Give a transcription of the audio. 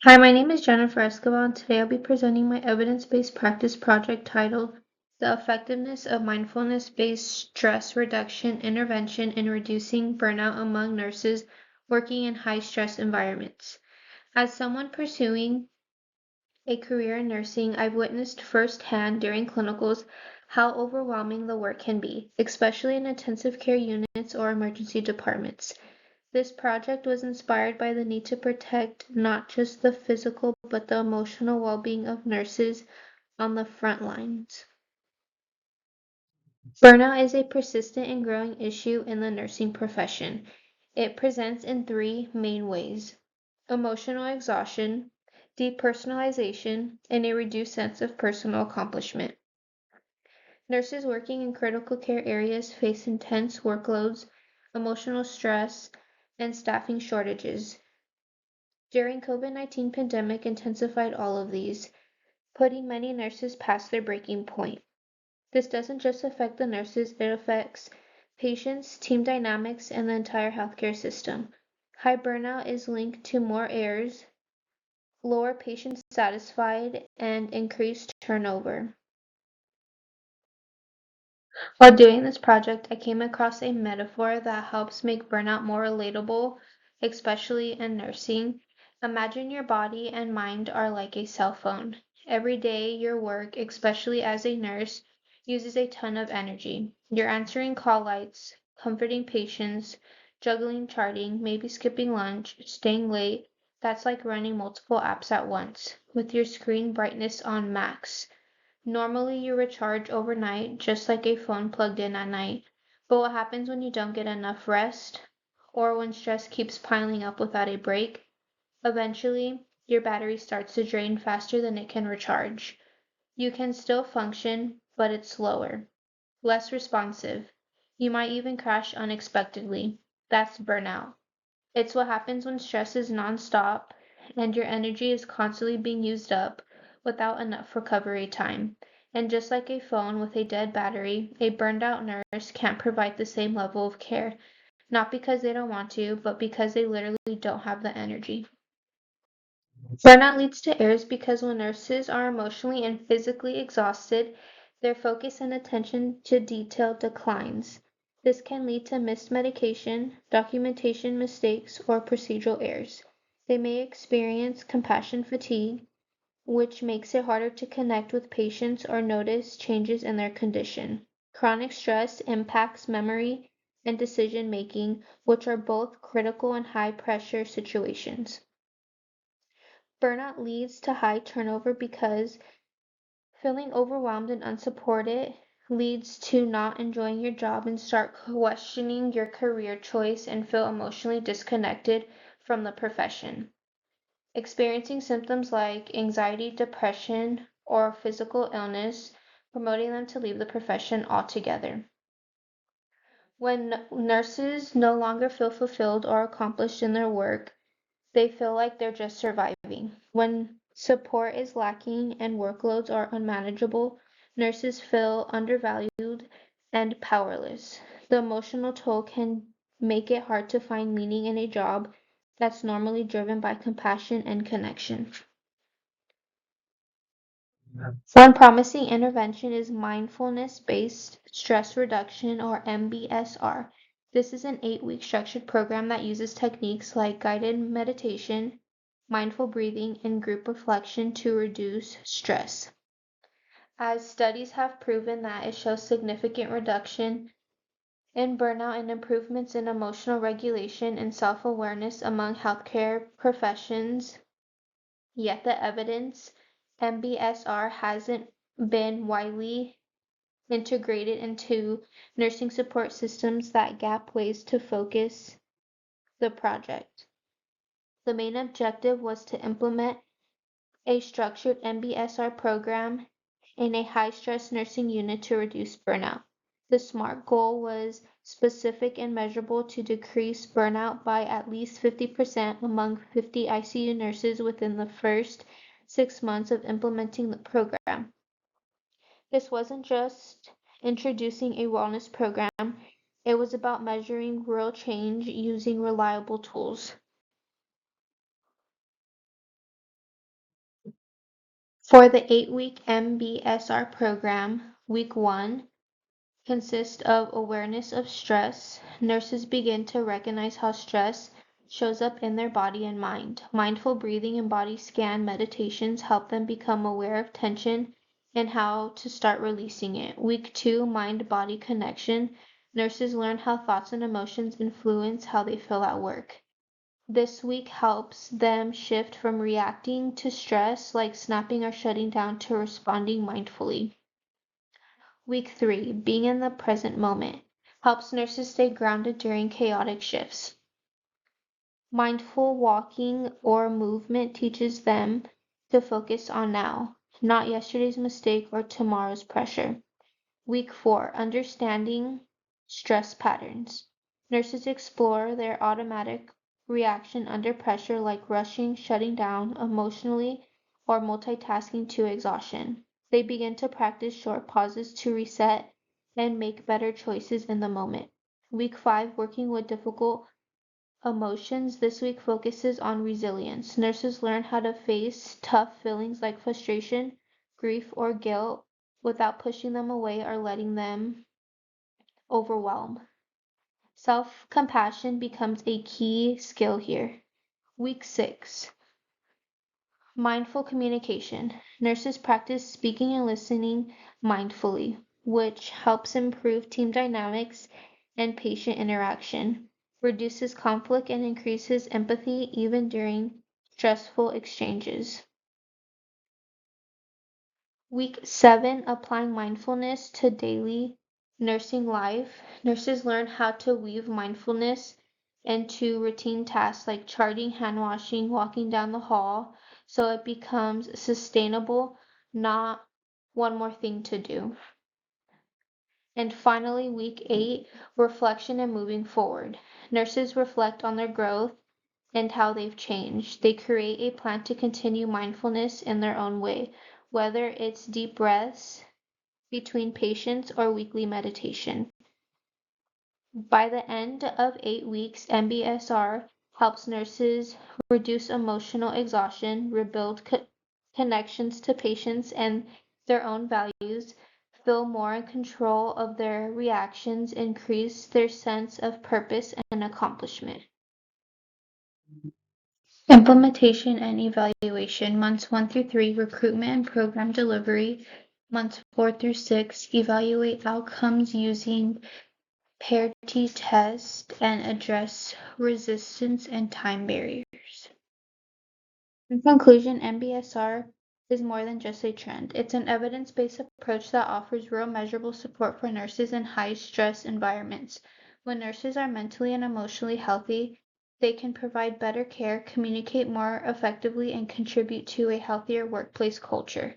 Hi, my name is Jennifer Escobar, and today I'll be presenting my evidence-based practice project titled The Effectiveness of Mindfulness-Based Stress Reduction Intervention in Reducing Burnout Among Nurses Working in High-Stress Environments. As someone pursuing a career in nursing, I've witnessed firsthand during clinicals how overwhelming the work can be, especially in intensive care units or emergency departments. This project was inspired by the need to protect not just the physical but the emotional well-being of nurses on the front lines. Burnout is a persistent and growing issue in the nursing profession. It presents in three main ways: emotional exhaustion, depersonalization, and a reduced sense of personal accomplishment. Nurses working in critical care areas face intense workloads, emotional stress, and staffing shortages. During COVID-19 pandemic intensified all of these, putting many nurses past their breaking point. This doesn't just affect the nurses, it affects patients, team dynamics, and the entire healthcare system. High burnout is linked to more errors, lower patient satisfied, and increased turnover. While doing this project, I came across a metaphor that helps make burnout more relatable, especially in nursing. Imagine your body and mind are like a cell phone. Every day, your work, especially as a nurse, uses a ton of energy. You're answering call lights, comforting patients, juggling charting, maybe skipping lunch, staying late. That's like running multiple apps at once, with your screen brightness on max. Normally, you recharge overnight, just like a phone plugged in at night. But what happens when you don't get enough rest, or when stress keeps piling up without a break? Eventually, your battery starts to drain faster than it can recharge. You can still function, but it's slower, less responsive. You might even crash unexpectedly. That's burnout. It's what happens when stress is nonstop and your energy is constantly being used up without enough recovery time. And just like a phone with a dead battery, a burned out nurse can't provide the same level of care, not because they don't want to, but because they literally don't have the energy. Burnout leads to errors because when nurses are emotionally and physically exhausted, their focus and attention to detail declines. This can lead to missed medication, documentation mistakes, or procedural errors. They may experience compassion fatigue, which makes it harder to connect with patients or notice changes in their condition. Chronic stress impacts memory and decision making, which are both critical in high pressure situations. Burnout leads to high turnover because feeling overwhelmed and unsupported leads to not enjoying your job and start questioning your career choice and feel emotionally disconnected from the profession. Experiencing symptoms like anxiety, depression, or physical illness, promoting them to leave the profession altogether. When nurses no longer feel fulfilled or accomplished in their work, they feel like they're just surviving. When support is lacking and workloads are unmanageable, nurses feel undervalued and powerless. The emotional toll can make it hard to find meaning in a job that's normally driven by compassion and connection. One promising intervention is mindfulness-based stress reduction, or MBSR. This is an 8-week structured program that uses techniques like guided meditation, mindful breathing, and group reflection to reduce stress. As studies have proven that it shows significant reduction in burnout and improvements in emotional regulation and self-awareness among healthcare professions, yet the evidence MBSR hasn't been widely integrated into nursing support systems that gap ways to focus the project. The main objective was to implement a structured MBSR program in a high-stress nursing unit to reduce burnout. The SMART goal was specific and measurable to decrease burnout by at least 50% among 50 ICU nurses within the first 6 months of implementing the program. This wasn't just introducing a wellness program, it was about measuring real change using reliable tools. For the 8-week MBSR program, week 1 consists of awareness of stress. Nurses begin to recognize how stress shows up in their body and mind. Mindful breathing and body scan meditations help them become aware of tension and how to start releasing it. Week 2, mind-body connection. Nurses learn how thoughts and emotions influence how they feel at work. This week helps them shift from reacting to stress, like snapping or shutting down, to responding mindfully. Week 3, being in the present moment, helps nurses stay grounded during chaotic shifts. Mindful walking or movement teaches them to focus on now, not yesterday's mistake or tomorrow's pressure. Week 4, understanding stress patterns. Nurses explore their automatic reaction under pressure, like rushing, shutting down emotionally, or multitasking to exhaustion. They begin to practice short pauses to reset and make better choices in the moment. Week 5, working with difficult emotions. This week focuses on resilience. Nurses learn how to face tough feelings like frustration, grief, or guilt without pushing them away or letting them overwhelm. Self-compassion becomes a key skill here. Week 6, mindful communication. Nurses practice speaking and listening mindfully, which helps improve team dynamics and patient interaction, reduces conflict, and increases empathy even during stressful exchanges. Week 7, applying mindfulness to daily nursing life. Nurses learn how to weave mindfulness into routine tasks like charting, hand washing, walking down the hall, so it becomes sustainable, not one more thing to do. And finally, week 8, reflection and moving forward. Nurses reflect on their growth and how they've changed. They create a plan to continue mindfulness in their own way, whether it's deep breaths between patients or weekly meditation. By the end of 8 weeks, MBSR helps nurses reduce emotional exhaustion, rebuild connections to patients and their own values, feel more in control of their reactions, increase their sense of purpose and accomplishment. Implementation and evaluation. Months 1 through 3, recruitment and program delivery. Months 4 through 6, evaluate outcomes using paired t-test and address resistance and time barriers. In conclusion, MBSR is more than just a trend. It's an evidence-based approach that offers real measurable support for nurses in high-stress environments. When nurses are mentally and emotionally healthy, they can provide better care, communicate more effectively, and contribute to a healthier workplace culture.